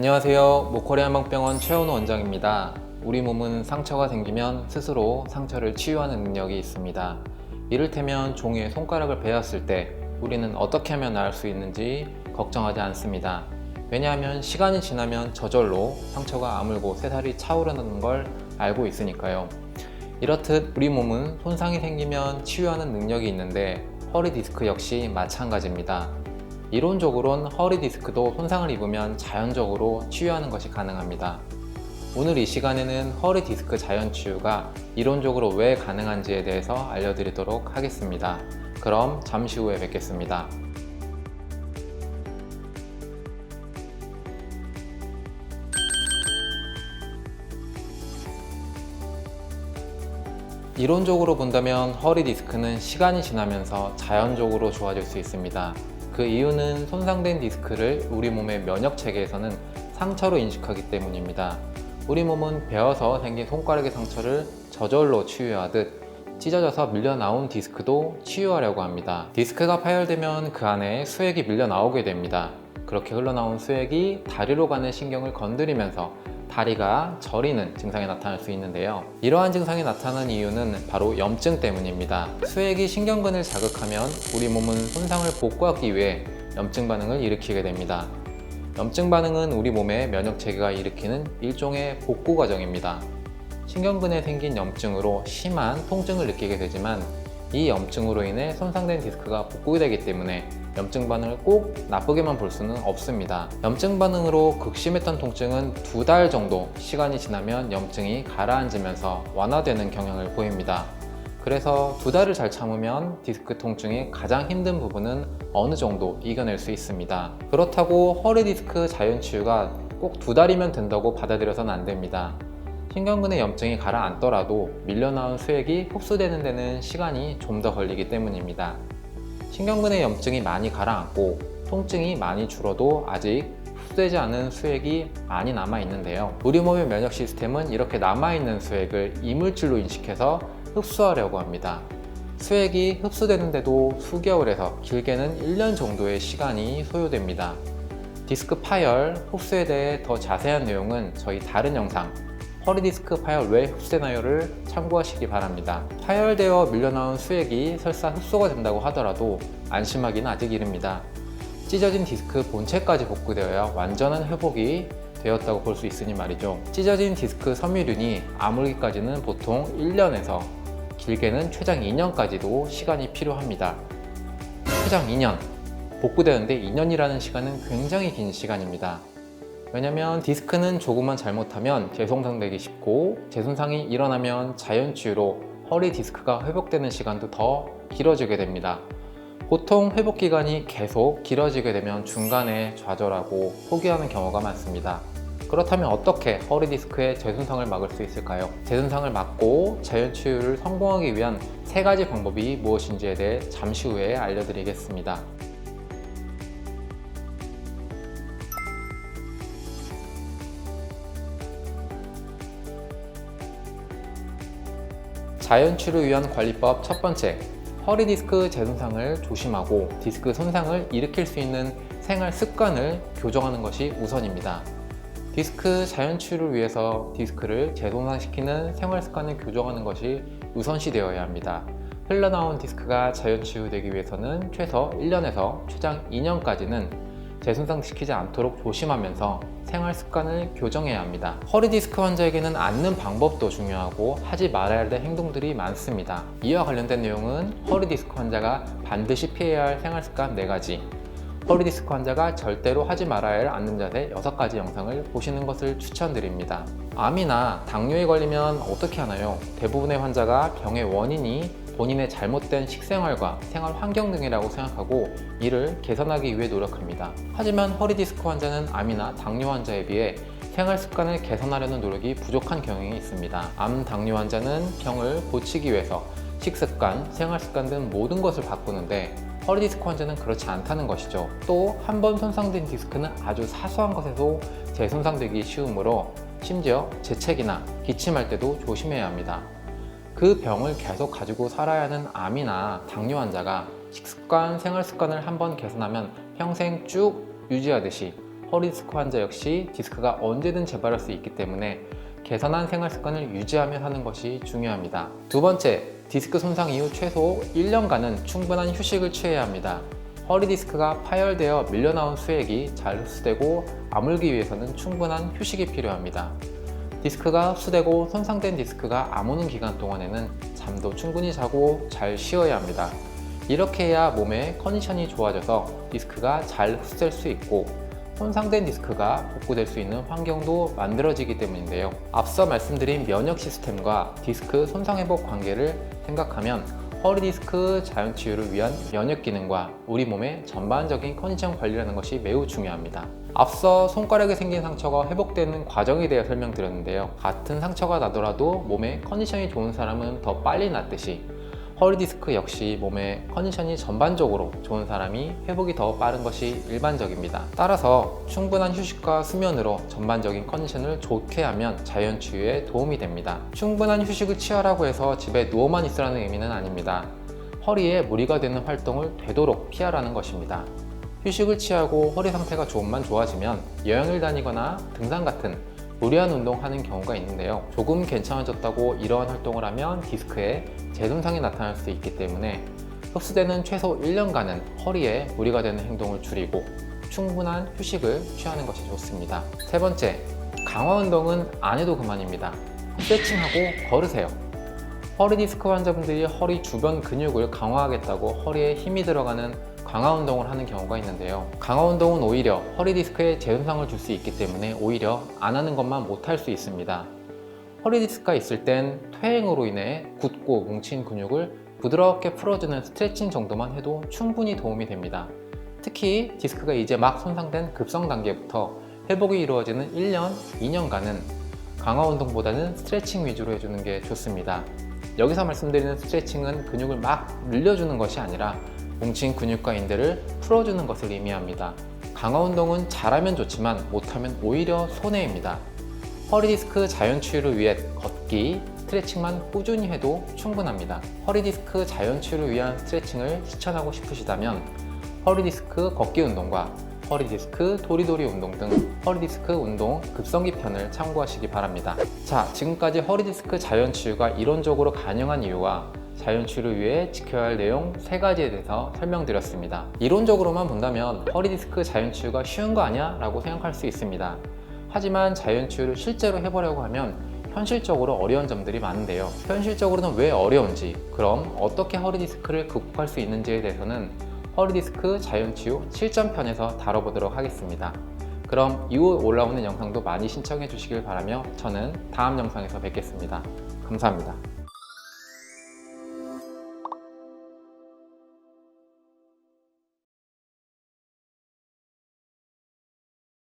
안녕하세요. 모코리 한방병원 최원호 원장입니다. 우리 몸은 상처가 생기면 스스로 상처를 치유하는 능력이 있습니다. 이를테면 종이에 손가락을 베었을 때 우리는 어떻게 하면 나을 수 있는지 걱정하지 않습니다. 왜냐하면 시간이 지나면 저절로 상처가 아물고 새살이 차오르는 걸 알고 있으니까요. 이렇듯 우리 몸은 손상이 생기면 치유하는 능력이 있는데 허리 디스크 역시 마찬가지입니다. 이론적으론 허리 디스크도 손상을 입으면 자연적으로 치유하는 것이 가능합니다. 오늘 이 시간에는 허리 디스크 자연 치유가 이론적으로 왜 가능한지에 대해서 알려드리도록 하겠습니다. 그럼 잠시 후에 뵙겠습니다. 이론적으로 본다면 허리 디스크는 시간이 지나면서 자연적으로 좋아질 수 있습니다. 그 이유는 손상된 디스크를 우리 몸의 면역 체계에서는 상처로 인식하기 때문입니다. 우리 몸은 베어서 생긴 손가락의 상처를 저절로 치유하듯 찢어져서 밀려나온 디스크도 치유하려고 합니다. 디스크가 파열되면 그 안에 수액이 밀려나오게 됩니다. 그렇게 흘러나온 수액이 다리로 가는 신경을 건드리면서 다리가 저리는 증상이 나타날 수 있는데요. 이러한 증상이 나타나는 이유는 바로 염증 때문입니다. 수액이 신경근을 자극하면 우리 몸은 손상을 복구하기 위해 염증 반응을 일으키게 됩니다. 염증 반응은 우리 몸의 면역 체계가 일으키는 일종의 복구 과정입니다. 신경근에 생긴 염증으로 심한 통증을 느끼게 되지만 이 염증으로 인해 손상된 디스크가 복구되기 때문에 염증 반응을 꼭 나쁘게만 볼 수는 없습니다. 염증 반응으로 극심했던 통증은 2달 정도 시간이 지나면 염증이 가라앉으면서 완화되는 경향을 보입니다. 그래서 2달을 잘 참으면 디스크 통증이 가장 힘든 부분은 어느 정도 이겨낼 수 있습니다. 그렇다고 허리 디스크 자연 치유가 꼭 2달이면 된다고 받아들여서는 안 됩니다. 신경근의 염증이 가라앉더라도 밀려나온 수액이 흡수되는 데는 시간이 좀 더 걸리기 때문입니다. 신경근의 염증이 많이 가라앉고 통증이 많이 줄어도 아직 흡수되지 않은 수액이 많이 남아 있는데요. 우리 몸의 면역 시스템은 이렇게 남아있는 수액을 이물질로 인식해서 흡수하려고 합니다. 수액이 흡수되는데도 수개월에서 길게는 1년 정도의 시간이 소요됩니다. 디스크 파열, 흡수에 대해 더 자세한 내용은 저희 다른 영상 허리 디스크 파열 왜 흡수되나요를 참고하시기 바랍니다. 파열되어 밀려나온 수액이 설사 흡수가 된다고 하더라도 안심하기는 아직 이릅니다. 찢어진 디스크 본체까지 복구되어야 완전한 회복이 되었다고 볼 수 있으니 말이죠. 찢어진 디스크 섬유륜이 아물기까지는 보통 1년에서 길게는 최장 2년까지도 시간이 필요합니다. 최장 2년, 복구되는데 2년이라는 시간은 굉장히 긴 시간입니다. 왜냐면 디스크는 조금만 잘못하면 재손상되기 쉽고 재손상이 일어나면 자연치유로 허리 디스크가 회복되는 시간도 더 길어지게 됩니다. 보통 회복 기간이 계속 길어지게 되면 중간에 좌절하고 포기하는 경우가 많습니다. 그렇다면 어떻게 허리 디스크의 재손상을 막을 수 있을까요? 재손상을 막고 자연치유를 성공하기 위한 3가지 방법이 무엇인지에 대해 잠시 후에 알려드리겠습니다. 자연치유를 위한 관리법 첫 번째, 허리 디스크 재손상을 조심하고 디스크 손상을 일으킬 수 있는 생활 습관을 교정하는 것이 우선입니다. 디스크 자연치유를 위해서 디스크를 재손상시키는 생활 습관을 교정하는 것이 우선시 되어야 합니다. 흘러나온 디스크가 자연치유되기 위해서는 최소 1년에서 최장 2년까지는 재손상시키지 않도록 조심하면서 생활 습관을 교정해야 합니다. 허리 디스크 환자에게는 앉는 방법도 중요하고 하지 말아야 할 행동들이 많습니다. 이와 관련된 내용은 허리 디스크 환자가 반드시 피해야 할 생활 습관 4가지, 허리 디스크 환자가 절대로 하지 말아야 할 앉는 자세 6가지 영상을 보시는 것을 추천드립니다. 암이나 당뇨에 걸리면 어떻게 하나요? 대부분의 환자가 병의 원인이 본인의 잘못된 식생활과 생활 환경 등이라고 생각하고 이를 개선하기 위해 노력합니다. 하지만 허리 디스크 환자는 암이나 당뇨 환자에 비해 생활 습관을 개선하려는 노력이 부족한 경향이 있습니다. 암, 당뇨 환자는 병을 고치기 위해서 식습관, 생활 습관 등 모든 것을 바꾸는데 허리 디스크 환자는 그렇지 않다는 것이죠. 또 한 번 손상된 디스크는 아주 사소한 것에도 재손상되기 쉬우므로 심지어 재채기나 기침할 때도 조심해야 합니다. 그 병을 계속 가지고 살아야 하는 암이나 당뇨 환자가 식습관, 생활 습관을 한번 개선하면 평생 쭉 유지하듯이 허리 디스크 환자 역시 디스크가 언제든 재발할 수 있기 때문에 개선한 생활 습관을 유지하며 하는 것이 중요합니다. 두 번째, 디스크 손상 이후 최소 1년간은 충분한 휴식을 취해야 합니다. 허리 디스크가 파열되어 밀려나온 수액이 잘 흡수되고 아물기 위해서는 충분한 휴식이 필요합니다. 디스크가 흡수되고 손상된 디스크가 아무는 기간 동안에는 잠도 충분히 자고 잘 쉬어야 합니다. 이렇게 해야 몸의 컨디션이 좋아져서 디스크가 잘 흡수될 수 있고 손상된 디스크가 복구될 수 있는 환경도 만들어지기 때문인데요. 앞서 말씀드린 면역 시스템과 디스크 손상 회복 관계를 생각하면 허리 디스크 자연 치유를 위한 면역 기능과 우리 몸의 전반적인 컨디션 관리라는 것이 매우 중요합니다. 앞서 손가락에 생긴 상처가 회복되는 과정에 대해 설명드렸는데요. 같은 상처가 나더라도 몸의 컨디션이 좋은 사람은 더 빨리 낫듯이 허리 디스크 역시 몸의 컨디션이 전반적으로 좋은 사람이 회복이 더 빠른 것이 일반적입니다. 따라서 충분한 휴식과 수면으로 전반적인 컨디션을 좋게 하면 자연 치유에 도움이 됩니다. 충분한 휴식을 취하라고 해서 집에 누워만 있으라는 의미는 아닙니다. 허리에 무리가 되는 활동을 되도록 피하라는 것입니다. 휴식을 취하고 허리 상태가 조금만 좋아지면 여행을 다니거나 등산 같은 무리한 운동하는 경우가 있는데요. 조금 괜찮아졌다고 이러한 활동을 하면 디스크에 재손상이 나타날 수 있기 때문에 흡수되는 최소 1년간은 허리에 무리가 되는 행동을 줄이고 충분한 휴식을 취하는 것이 좋습니다. 세 번째, 강화 운동은 안 해도 그만입니다. 스트레칭하고 걸으세요. 허리 디스크 환자분들이 허리 주변 근육을 강화하겠다고 허리에 힘이 들어가는 강화 운동을 하는 경우가 있는데요. 강화 운동은 오히려 허리 디스크에 재손상을 줄 수 있기 때문에 오히려 안 하는 것만 못할 수 있습니다. 허리 디스크가 있을 땐 퇴행으로 인해 굳고 뭉친 근육을 부드럽게 풀어주는 스트레칭 정도만 해도 충분히 도움이 됩니다. 특히 디스크가 이제 막 손상된 급성 단계부터 회복이 이루어지는 1년, 2년간은 강화 운동보다는 스트레칭 위주로 해주는 게 좋습니다. 여기서 말씀드리는 스트레칭은 근육을 막 늘려주는 것이 아니라 뭉친 근육과 인대를 풀어주는 것을 의미합니다. 강화 운동은 잘하면 좋지만 못하면 오히려 손해입니다. 허리 디스크 자연 치유를 위해 걷기, 스트레칭만 꾸준히 해도 충분합니다. 허리 디스크 자연 치유를 위한 스트레칭을 실천하고 싶으시다면 허리 디스크 걷기 운동과 허리 디스크 도리도리 운동 등 허리 디스크 운동 급성기 편을 참고하시기 바랍니다. 자, 지금까지 허리 디스크 자연 치유가 이론적으로 가능한 이유와 자연 치유를 위해 지켜야 할 내용 3가지에 대해서 설명드렸습니다. 이론적으로만 본다면 허리 디스크 자연 치유가 쉬운 거 아니야? 라고 생각할 수 있습니다. 하지만 자연 치유를 실제로 해보려고 하면 현실적으로 어려운 점들이 많은데요. 현실적으로는 왜 어려운지, 그럼 어떻게 허리 디스크를 극복할 수 있는지에 대해서는 허리 디스크 자연 치유 실전편에서 다뤄보도록 하겠습니다. 그럼 이후 올라오는 영상도 많이 신청해 주시길 바라며 저는 다음 영상에서 뵙겠습니다. 감사합니다.